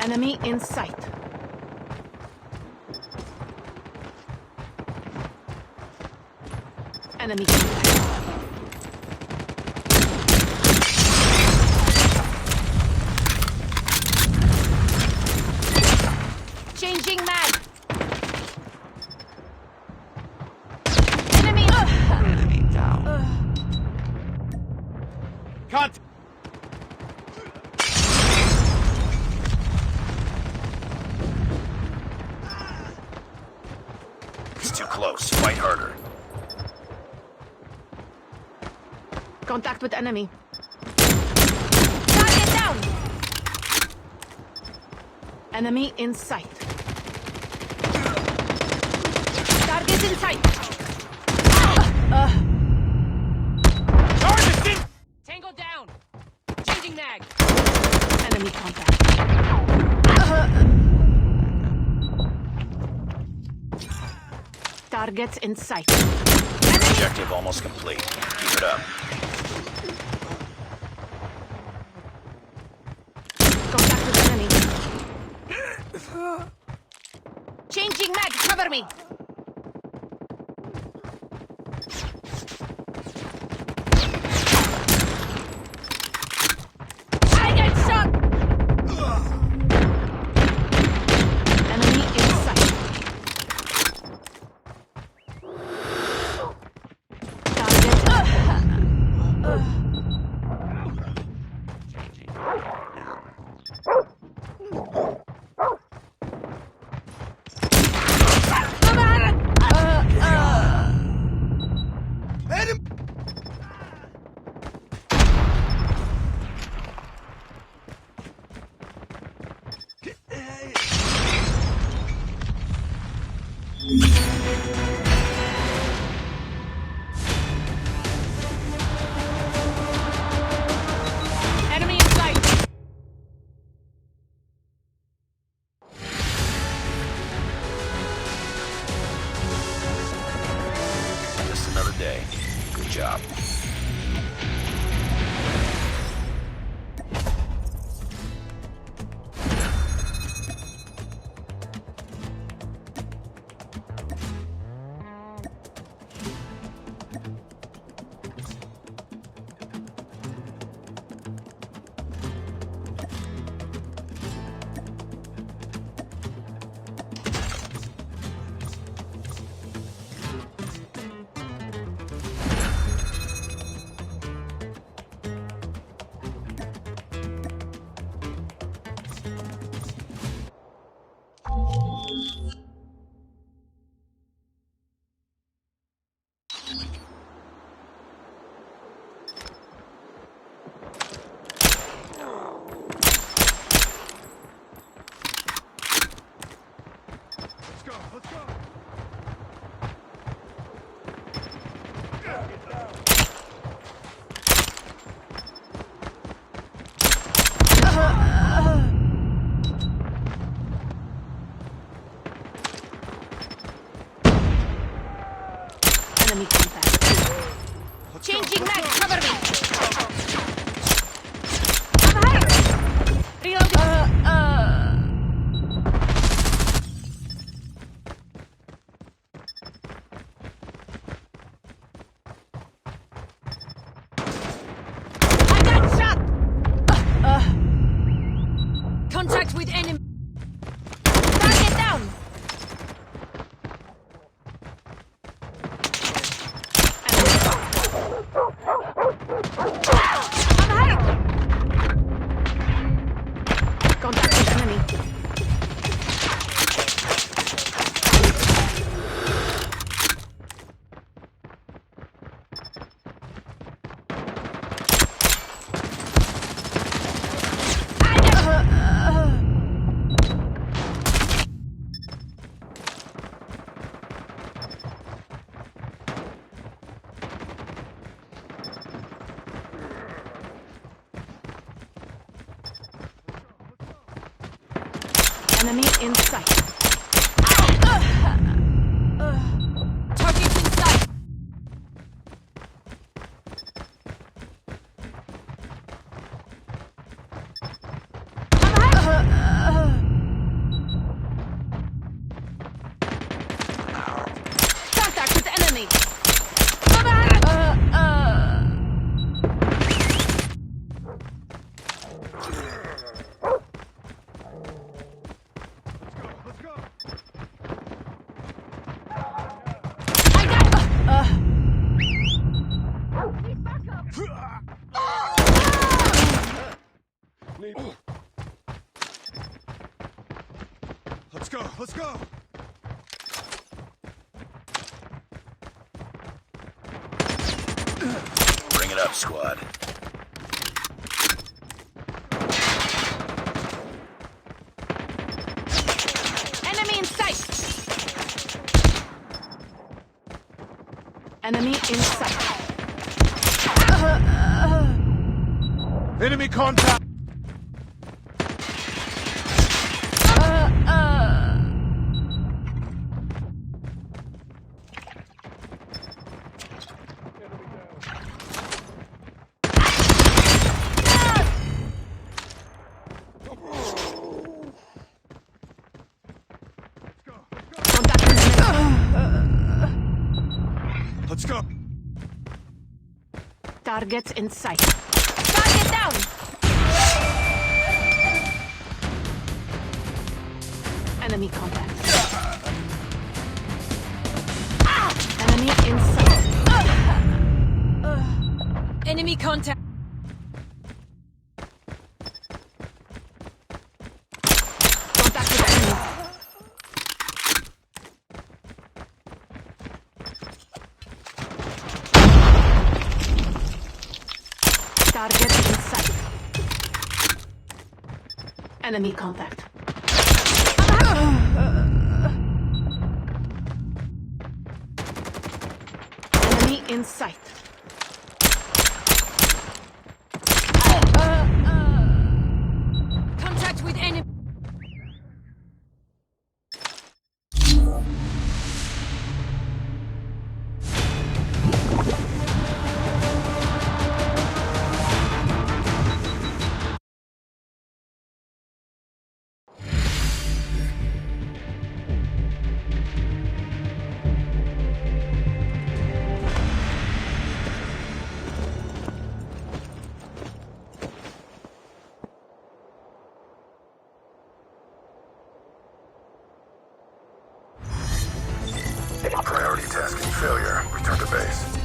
Enemy in sight. Enemy contact. Changing mag. Enemy. Enemy down. Contact. He's too close. Fight harder. Contact with enemy. Target down. Enemy in sight. Target in sight. Target in. Tango down. Changing mag. Enemy contact. Targets in sight. Objective almost complete. Keep it up. Contact with enemy. Changing mag. Cover me. I get shot. Enemy in sight. Enemy in sight. Just another day. Good job. Let's go. Enemy contact. Changing mag. Cover me. I'm hurt. Reloading. I got shot. Contact with enemy. Target down. I'm hurt. Contact with enemy. Enemy in sight. Target in sight. I'm hurt. need. Let's go. Let's go. Bring it up, squad. Enemy in sight. Enemy in sight. Enemy contact. Contact with enemy. Let's go. Targets in sight. Target down. Enemy contact. Enemy in sight. Enemy contact. Contact with enemy. Target in sight. Enemy contact. Enemy in sight. Contact with enemy. Priority tasking failure. Return to base.